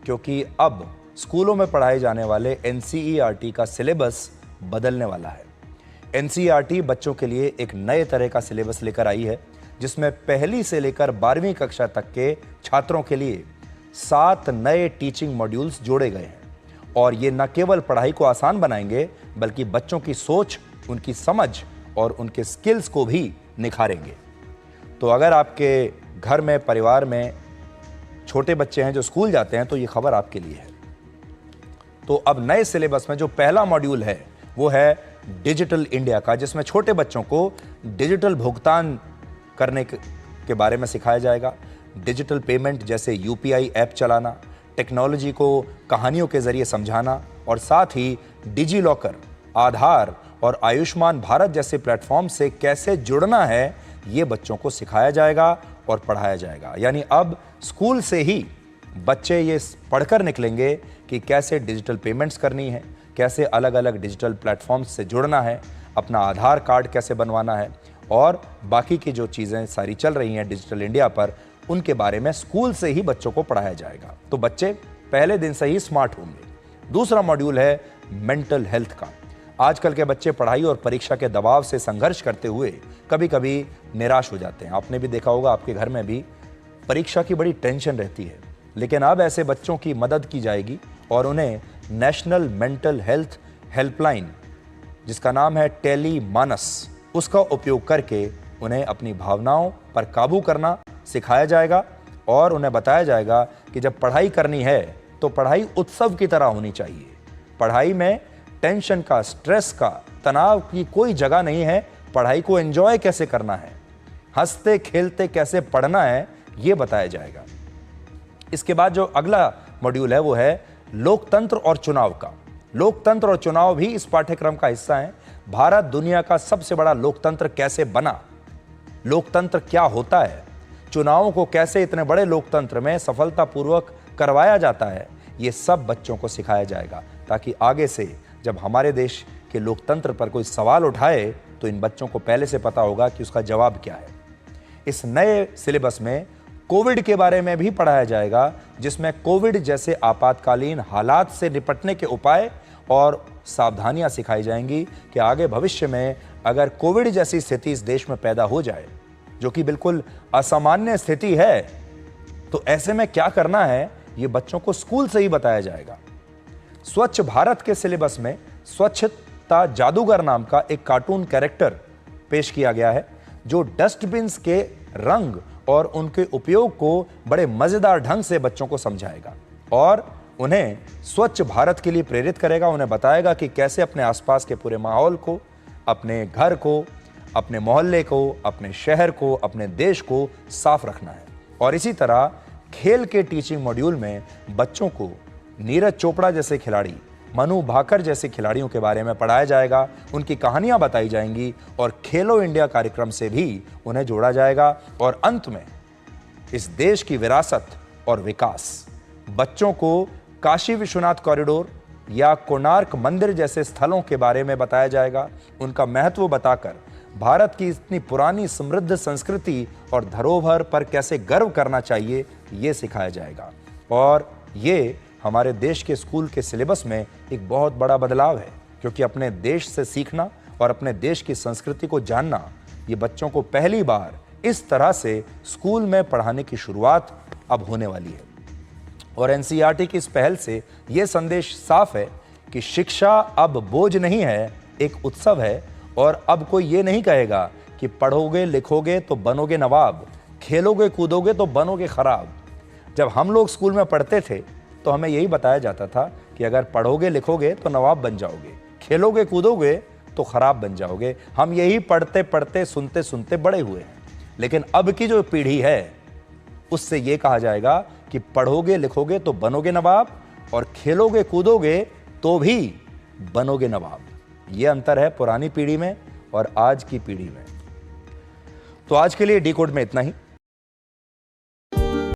क्योंकि अब स्कूलों में पढ़ाए जाने वाले एनसीईआरटी का सिलेबस बदलने वाला है। एनसीईआरटी बच्चों के लिए एक नए तरह का सिलेबस लेकर आई है, जिसमें पहली से लेकर 12वीं कक्षा तक के छात्रों के लिए 7 नए टीचिंग मॉड्यूल्स जोड़े गए हैं। और ये न केवल पढ़ाई को आसान बनाएंगे, बल्कि बच्चों की सोच, उनकी समझ और उनके स्किल्स को भी निखारेंगे। तो अगर आपके घर में, परिवार में छोटे बच्चे हैं जो स्कूल जाते हैं, तो ये खबर आपके लिए है। तो अब नए सिलेबस में जो पहला मॉड्यूल है वो है डिजिटल इंडिया का, जिसमें छोटे बच्चों को डिजिटल भुगतान करने के बारे में सिखाया जाएगा। डिजिटल पेमेंट जैसे यूपीआई ऐप चलाना, टेक्नोलॉजी को कहानियों के जरिए समझाना और साथ ही डिजी लॉकर, आधार और आयुष्मान भारत जैसे प्लेटफॉर्म से कैसे जुड़ना है, ये बच्चों को सिखाया जाएगा और पढ़ाया जाएगा। यानी अब स्कूल से ही बच्चे ये पढ़कर निकलेंगे कि कैसे डिजिटल पेमेंट्स करनी है, कैसे अलग अलग डिजिटल प्लेटफॉर्म्स से जुड़ना है, अपना आधार कार्ड कैसे बनवाना है और बाकी की जो चीज़ें सारी चल रही हैं डिजिटल इंडिया पर, उनके बारे में स्कूल से ही बच्चों को पढ़ाया जाएगा। तो बच्चे पहले दिन से ही स्मार्ट होंगे। दूसरा मॉड्यूल है मेंटल हेल्थ का। आजकल के बच्चे पढ़ाई और परीक्षा के दबाव से संघर्ष करते हुए कभी कभी निराश हो जाते हैं। आपने भी देखा होगा, आपके घर में भी परीक्षा की बड़ी टेंशन रहती है। लेकिन अब ऐसे बच्चों की मदद की जाएगी और उन्हें नेशनल मेंटल हेल्थ हेल्पलाइन, जिसका नाम है टेली मानस, उसका उपयोग करके उन्हें अपनी भावनाओं पर काबू करना सिखाया जाएगा और उन्हें बताया जाएगा कि जब पढ़ाई करनी है तो पढ़ाई उत्सव की तरह होनी चाहिए। पढ़ाई में टेंशन का, स्ट्रेस का, तनाव की कोई जगह नहीं है। पढ़ाई को एंजॉय कैसे करना है, हंसते खेलते कैसे पढ़ना है, ये बताया जाएगा। इसके बाद जो अगला मॉड्यूल है वो है लोकतंत्र और चुनाव का। लोकतंत्र और चुनाव भी इस पाठ्यक्रम का हिस्सा है। भारत दुनिया का सबसे बड़ा लोकतंत्र कैसे बना, लोकतंत्र क्या होता है, चुनावों को कैसे इतने बड़े लोकतंत्र में सफलतापूर्वक करवाया जाता है, ये सब बच्चों को सिखाया जाएगा, ताकि आगे से जब हमारे देश के लोकतंत्र पर कोई सवाल उठाए तो इन बच्चों को पहले से पता होगा कि उसका जवाब क्या है। इस नए सिलेबस में कोविड के बारे में भी पढ़ाया जाएगा, जिसमें कोविड जैसे आपातकालीन हालात से निपटने के उपाय और सावधानियां सिखाई जाएंगी कि आगे भविष्य में अगर कोविड जैसी स्थिति इस देश में पैदा हो जाए, जो कि बिल्कुल असामान्य स्थिति है, तो ऐसे में क्या करना है, ये बच्चों को स्कूल से ही बताया जाएगा। स्वच्छ भारत के सिलेबस में स्वच्छता जादूगर नाम का एक कार्टून कैरेक्टर पेश किया गया है, जो डस्टबिन्स के रंग और उनके उपयोग को बड़े मजेदार ढंग से बच्चों को समझाएगा और उन्हें स्वच्छ भारत के लिए प्रेरित करेगा। उन्हें बताएगा कि कैसे अपने आसपास के पूरे माहौल को, अपने घर को, अपने मोहल्ले को, अपने शहर को, अपने देश को साफ रखना है। और इसी तरह खेल के टीचिंग मॉड्यूल में बच्चों को नीरज चोपड़ा जैसे खिलाड़ी, मनु भाकर जैसे खिलाड़ियों के बारे में पढ़ाया जाएगा, उनकी कहानियां बताई जाएंगी और खेलो इंडिया कार्यक्रम से भी उन्हें जोड़ा जाएगा। और अंत में इस देश की विरासत और विकास, बच्चों को काशी विश्वनाथ कॉरिडोर या कोणार्क मंदिर जैसे स्थलों के बारे में बताया जाएगा। उनका महत्व बताकर भारत की इतनी पुरानी समृद्ध संस्कृति और धरोहर पर कैसे गर्व करना चाहिए, ये सिखाया जाएगा। और ये हमारे देश के स्कूल के सिलेबस में एक बहुत बड़ा बदलाव है, क्योंकि अपने देश से सीखना और अपने देश की संस्कृति को जानना, ये बच्चों को पहली बार इस तरह से स्कूल में पढ़ाने की शुरुआत अब होने वाली है। और एनसीईआरटी की इस पहल से ये संदेश साफ है कि शिक्षा अब बोझ नहीं है, एक उत्सव है। और अब कोई ये नहीं कहेगा कि पढ़ोगे लिखोगे तो बनोगे नवाब, खेलोगे कूदोगे तो बनोगे खराब। जब हम लोग स्कूल में पढ़ते थे तो हमें यही बताया जाता था कि अगर पढ़ोगे लिखोगे तो नवाब बन जाओगे, खेलोगे कूदोगे तो खराब बन जाओगे। हम यही पढ़ते पढ़ते सुनते सुनते बड़े हुए हैं। लेकिन अब की जो पीढ़ी है उससे ये कहा जाएगा कि पढ़ोगे लिखोगे तो बनोगे नवाब और खेलोगे कूदोगे तो भी बनोगे नवाब। ये अंतर है पुरानी पीढ़ी में और आज की पीढ़ी में। तो आज के लिए डी कोड में इतना ही।